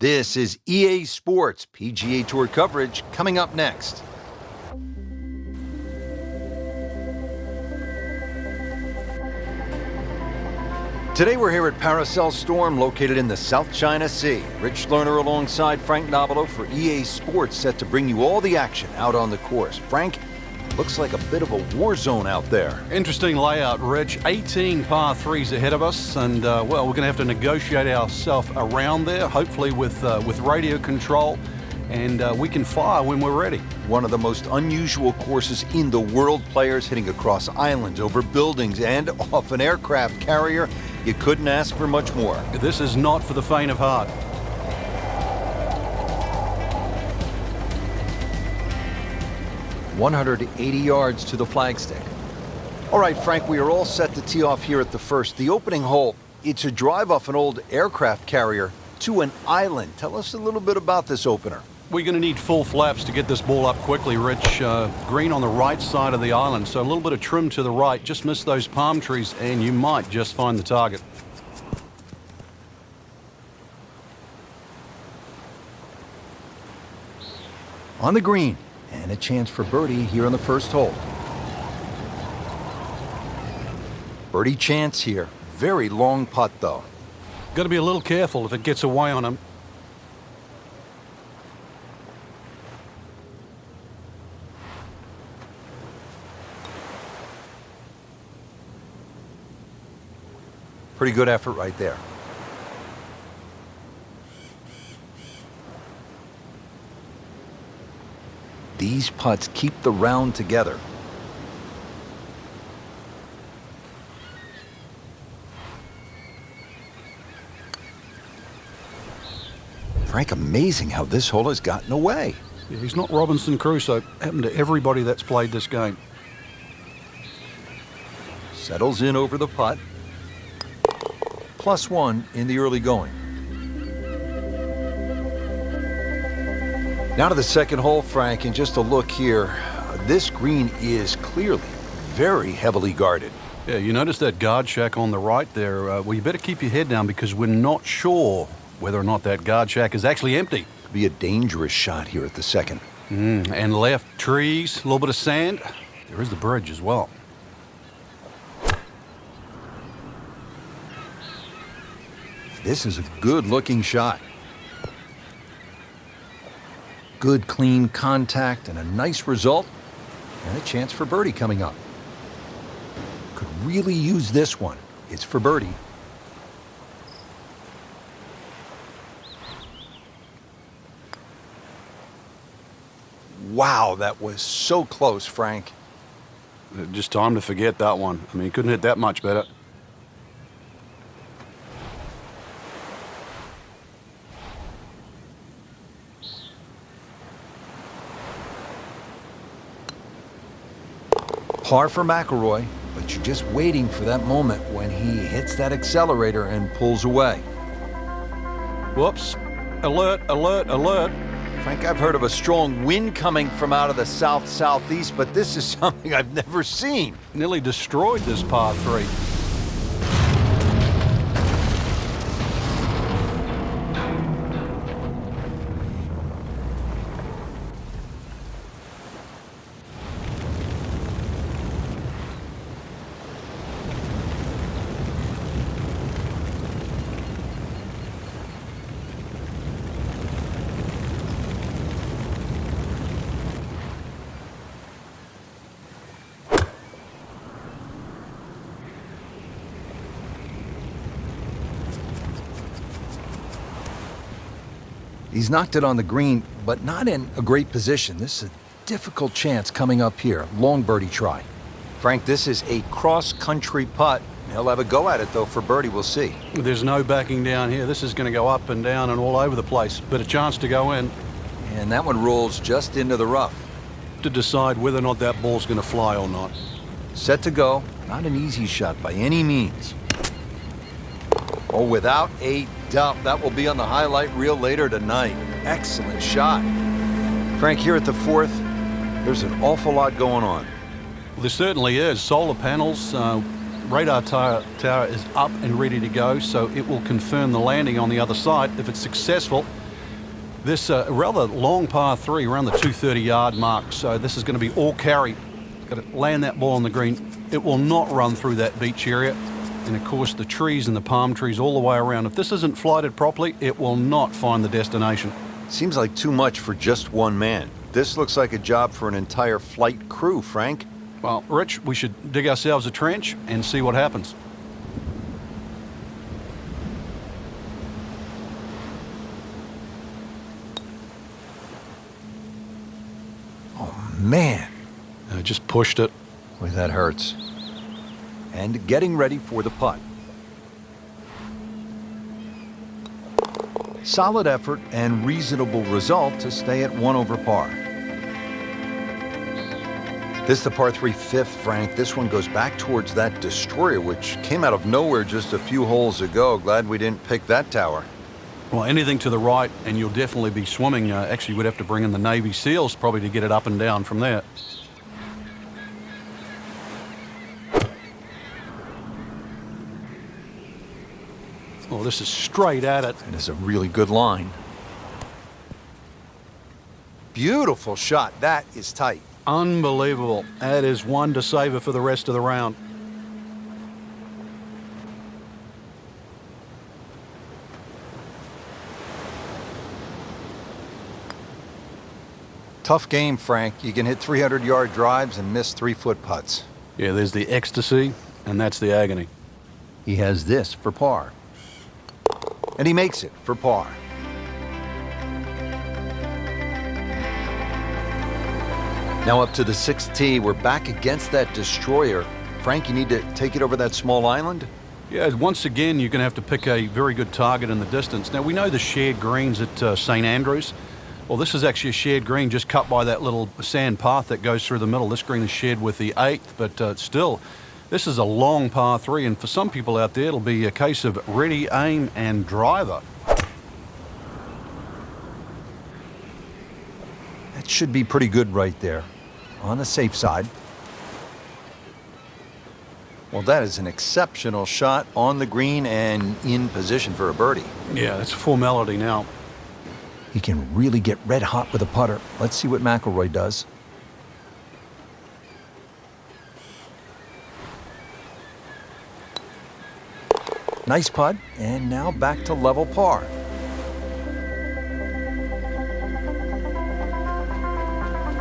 This is EA Sports PGA Tour coverage coming up next. Today we're here at Paracel Storm, located in the South China Sea. Rich Lerner alongside Frank Nobilo for EA Sports, set to bring you all the action out on the course. Frank, looks like a bit of a war zone out there. Interesting layout, Rich. 18 par threes ahead of us, and well, we're going to have to negotiate ourselves around there, hopefully with radio control, and we can fire when we're ready. One of the most unusual courses in the world. Players hitting across islands, over buildings, and off an aircraft carrier. You couldn't ask for much more. This is not for the faint of heart. "180 yards to the flagstick." All right, Frank, we are all set to tee off here at the first. The opening hole, it's a drive off an old aircraft carrier to an island. Tell us a little bit about this opener. We're going to need full flaps to get this ball up quickly, Rich. Green on the right side of the island, so a little bit of trim to the right. Just miss those palm trees, and you might just find the target. On the green, and a chance for birdie here on the first hole. Birdie chance here. Very long putt, though. Got to be a little careful if it gets away on him. Pretty good effort right there. These putts keep the round together. Frank, amazing how this hole has gotten away. Yeah, he's not Robinson Crusoe. Happened to everybody that's played this game. Settles in over the putt. +1 in the early going. Now to the second hole, Frank, and just a look here. This green is clearly very heavily guarded. Yeah, you notice that guard shack on the right there. Well, you better keep your head down because we're not sure whether or not that guard shack is actually empty. Could be a dangerous shot here at the second. And left, trees, a little bit of sand. There is the bridge as well. This is a good-looking shot. Good, clean contact and a nice result. And a chance for birdie coming up. Could really use this one. It's for birdie. Wow, that was so close, Frank. Just time to forget that one. I mean, he couldn't hit that much better. Par for Mcilroy, but you're just waiting for that moment when he hits that accelerator and pulls away. Whoops. Alert, alert, alert. Frank, I've heard of a strong wind coming from out of the south-southeast, but this is something I've never seen. Nearly destroyed this par 3. He's knocked it on the green, but not in a great position. This is a difficult chance coming up here. Long birdie try. Frank, this is a cross-country putt. He'll have a go at it, though, for birdie. We'll see. There's no backing down here. This is going to go up and down and all over the place, but a chance to go in. And that one rolls just into the rough. To decide whether or not that ball's going to fly or not. Set to go. Not an easy shot by any means. Oh, without a doubt, that will be on the highlight reel later tonight. Excellent shot. Frank, here at the fourth, there's an awful lot going on. Well, there certainly is. Solar panels, radar tower is up and ready to go, so it will confirm the landing on the other side. If it's successful, This rather long par 3 around the 230-yard mark, so this is going to be all carry. Got to land that ball on the green. It will not run through that beach area. And of course the trees and the palm trees all the way around. If this isn't flighted properly, it will not find the destination. Seems like too much for just one man. This looks like a job for an entire flight crew, Frank. Well, Rich, we should dig ourselves a trench and see what happens. Oh, man. I just pushed it. Boy, that hurts. And getting ready for the putt. Solid effort and reasonable result to stay at 1 over par. This is the par 3 fifth, Frank. This one goes back towards that destroyer, which came out of nowhere just a few holes ago. Glad we didn't pick that tower. Well, anything to the right, and you'll definitely be swimming. Actually, we'd have to bring in the Navy SEALs probably to get it up and down from there. Oh, this is straight at it. It is a really good line. Beautiful shot. That is tight. Unbelievable. That is one to savor for the rest of the round. Tough game, Frank. You can hit 300-yard drives and miss 3-foot putts. Yeah, there's the ecstasy, and that's the agony. He has this for par. And he makes it for par. Now up to the 6th tee. We're back against that destroyer. Frank, you need to take it over that small island? Yeah, once again, you're going to have to pick a very good target in the distance. Now, we know the shared greens at St. Andrews. Well, this is actually a shared green just cut by that little sand path that goes through the middle. This green is shared with the 8th, but still, this is a long par 3, and for some people out there, it'll be a case of ready, aim, and driver. That should be pretty good right there. On the safe side. Well, that is an exceptional shot on the green and in position for a birdie. Yeah, that's a formality now. He can really get red hot with a putter. Let's see what Mcilroy does. Nice putt, and now back to level par.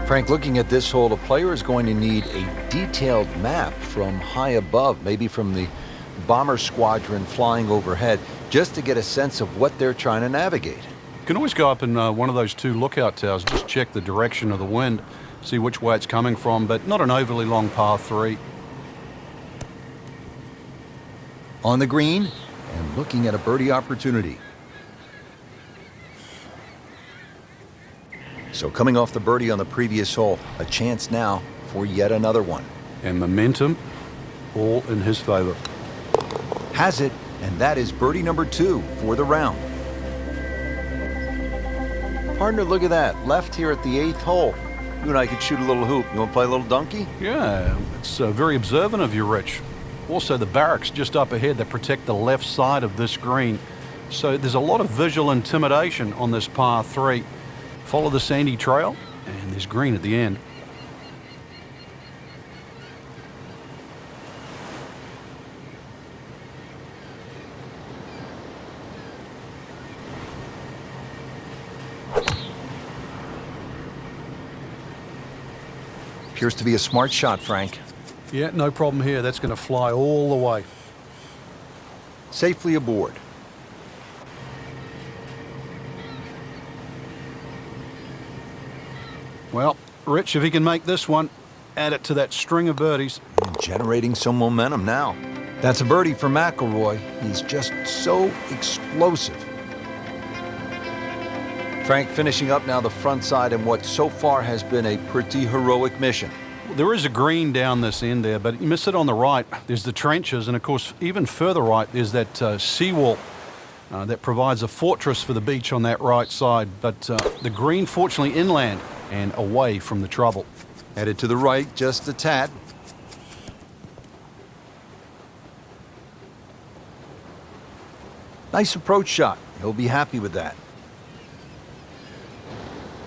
Frank, looking at this hole, the player is going to need a detailed map from high above, maybe from the bomber squadron flying overhead, just to get a sense of what they're trying to navigate. You can always go up in one of those 2 lookout towers, just check the direction of the wind, see which way it's coming from, but not an overly long par 3. On the green, and looking at a birdie opportunity. So coming off the birdie on the previous hole, a chance now for yet another one. And momentum, all in his favor. Has it, and that is birdie number 2 for the round. Partner, look at that. Left here at the 8th hole. You and I could shoot a little hoop. You want to play a little donkey? Yeah, it's very observant of you, Rich. Also, the barracks just up ahead that protect the left side of this green. So there's a lot of visual intimidation on this par 3. Follow the sandy trail, and there's green at the end. Appears to be a smart shot, Frank. Yeah, no problem here. That's going to fly all the way. Safely aboard. Well, Rich, if he can make this one, add it to that string of birdies. And generating some momentum now. That's a birdie for Mcilroy. He's just so explosive. Frank finishing up now the front side in what so far has been a pretty heroic mission. There is a green down this end there, but you miss it on the right. There's the trenches, and of course, even further right, there's that seawall that provides a fortress for the beach on that right side. But the green, fortunately, inland and away from the trouble. Headed to the right, just a tad. Nice approach shot. He'll be happy with that.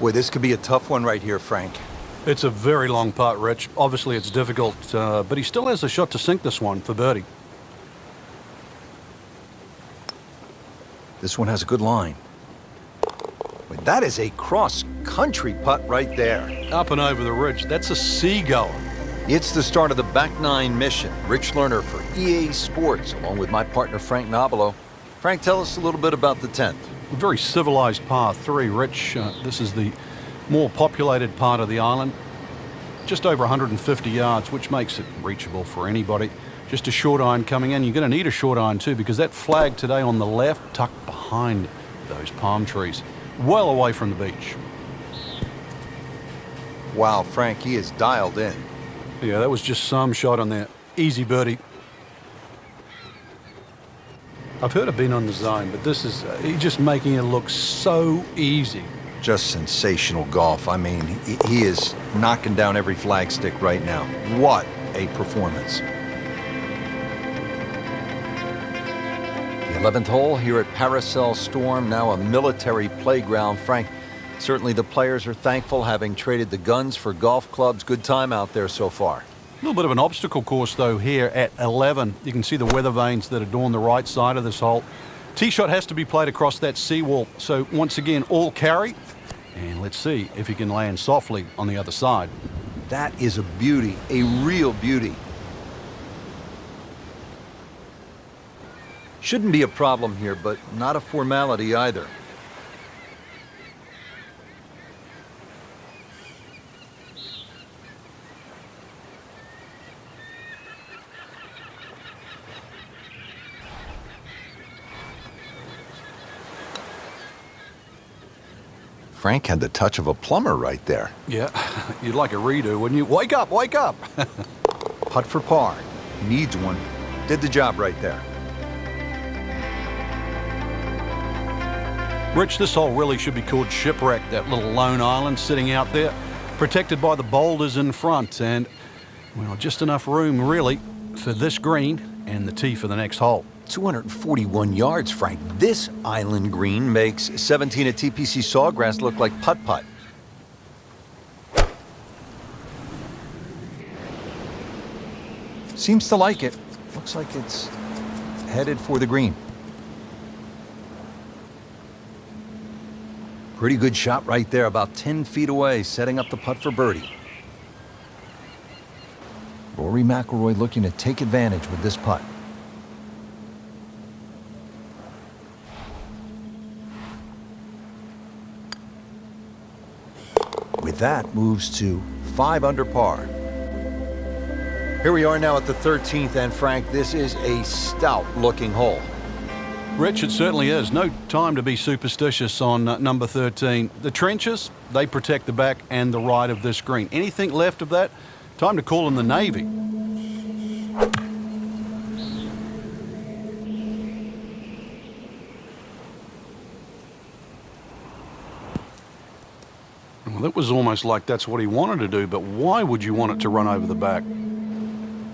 Boy, this could be a tough one right here, Frank. It's a very long putt, Rich. Obviously, it's difficult, but he still has a shot to sink this one for birdie. This one has a good line. Boy, that is a cross-country putt right there. Up and over the ridge. That's a seagull. It's the start of the back nine mission. Rich Lerner for EA Sports, along with my partner Frank Nobilo. Frank, tell us a little bit about the 10th. A very civilized par 3, Rich. This is the more populated part of the island. Just over 150 yards, which makes it reachable for anybody. Just a short iron coming in. You're going to need a short iron too, because that flag today on the left, tucked behind those palm trees, well away from the beach. Wow, Frank, he is dialed in. Yeah, that was just some shot on there. Easy birdie. I've heard of being on the zone, but this is, he's just making it look so easy. Just sensational golf. I mean, he is knocking down every flagstick right now. What a performance. The 11th hole here at Paracel Storm, now a military playground. Frank, certainly the players are thankful, having traded the guns for golf clubs. Good time out there so far. A little bit of an obstacle course, though, here at 11. You can see the weather vanes that adorn the right side of this hole. Tee shot has to be played across that seawall. So once again, all carry. And let's see if he can land softly on the other side. That is a beauty, a real beauty. Shouldn't be a problem here, but not a formality either. Frank had the touch of a plumber right there. Yeah, you'd like a redo, wouldn't you? Wake up, wake up! Putt for par. Needs one. Did the job right there. Rich, this hole really should be called Shipwreck, that little lone island sitting out there, protected by the boulders in front, and, well, just enough room, really, for this green and the tee for the next hole. 241 yards, Frank. This island green makes 17 at TPC Sawgrass look like putt-putt. Seems to like it. Looks like it's headed for the green. Pretty good shot right there, about 10 feet away, setting up the putt for birdie. Rory Mcilroy looking to take advantage with this putt. With that, moves to 5 under par. Here we are now at the 13th, and Frank, this is a stout-looking hole. Rich, it certainly is. No time to be superstitious on number 13. The trenches, they protect the back and the right of this green. Anything left of that, time to call in the Navy. Well, it was almost like that's what he wanted to do, but why would you want it to run over the back?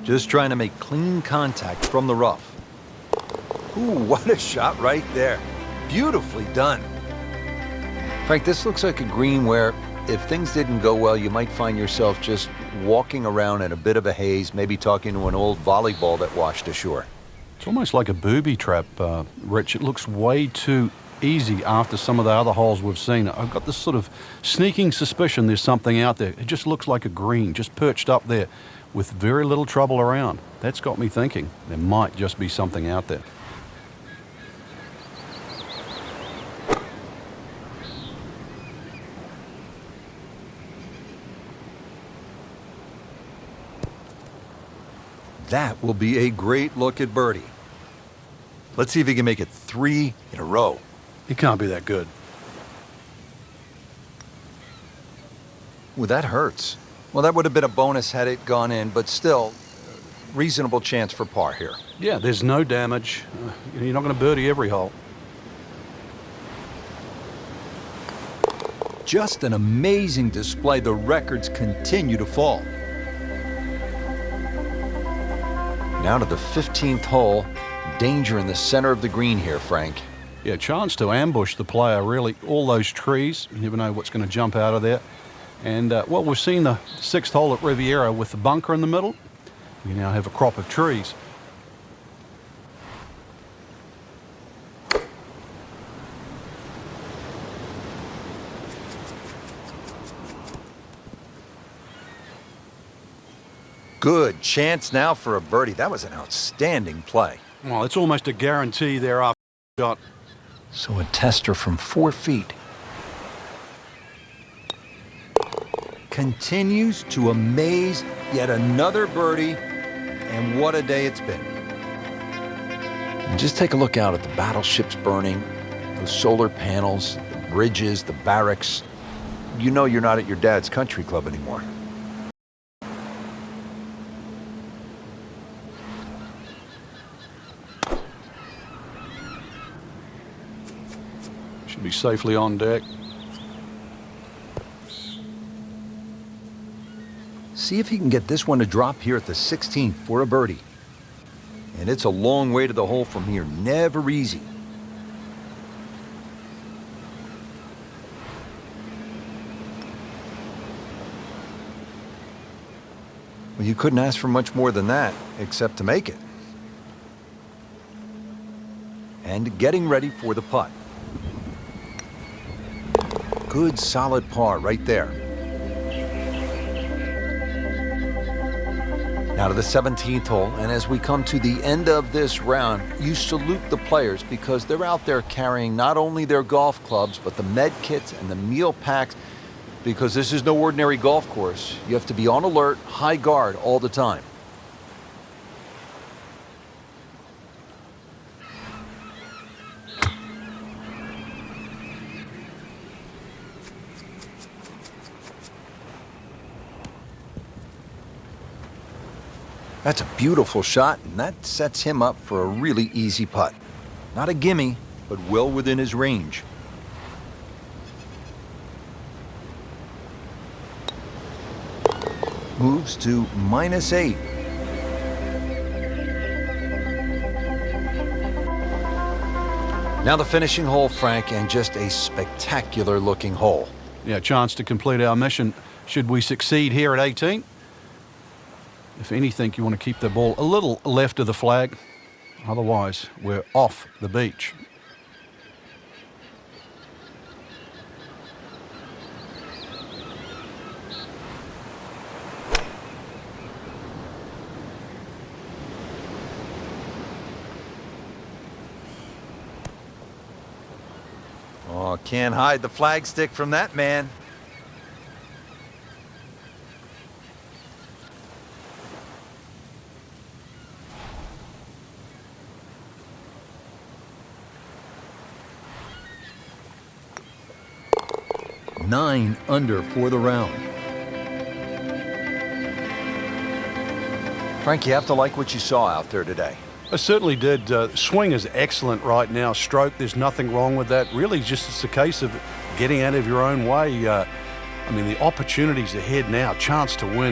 Just trying to make clean contact from the rough. Ooh, what a shot right there. Beautifully done. Frank, this looks like a green where if things didn't go well, you might find yourself just walking around in a bit of a haze, maybe talking to an old volleyball that washed ashore. It's almost like a booby trap, Rich. It looks way too easy after some of the other holes we've seen. I've got this sort of sneaking suspicion there's something out there. It just looks like a green, just perched up there with very little trouble around. That's got me thinking there might just be something out there. That will be a great look at birdie. Let's see if he can make it 3 in a row. He can't be that good. Ooh, that hurts. Well, that would have been a bonus had it gone in, but still, reasonable chance for par here. Yeah, there's no damage. You're not going to birdie every hole. Just an amazing display. The records continue to fall. Now to the 15th hole. Danger in the center of the green here, Frank. Yeah, chance to ambush the player, really. All those trees, you never know what's going to jump out of there. And, well, we've seen the 6th hole at Riviera with the bunker in the middle. We now have a crop of trees. Good chance now for a birdie. That was an outstanding play. Well, it's almost a guarantee there after the shot. So a tester from 4 feet. Continues to amaze. Yet another birdie. And what a day it's been. And just take a look out at the battleships burning, those solar panels, the bridges, the barracks. You know you're not at your dad's country club anymore. Should be safely on deck. See if he can get this one to drop here at the 16th for a birdie. And it's a long way to the hole from here. Never easy. Well, you couldn't ask for much more than that, except to make it. And getting ready for the putt. Good solid par right there. Now to the 17th hole, and as we come to the end of this round, you salute the players because they're out there carrying not only their golf clubs, but the med kits and the meal packs, because this is no ordinary golf course. You have to be on alert, high guard all the time. That's a beautiful shot, and that sets him up for a really easy putt. Not a gimme, but well within his range. Moves to -8. Now the finishing hole, Frank, and just a spectacular looking hole. Yeah, chance to complete our mission. Should we succeed here at 18? If anything, you want to keep the ball a little left of the flag. Otherwise, we're off the beach. Oh, can't hide the flagstick from that man. Nine under for the round. Frank, you have to like what you saw out there today. I certainly did. Swing is excellent right now. Stroke, there's nothing wrong with that. Really, just it's a case of getting out of your own way. I mean, the opportunities ahead now, chance to win.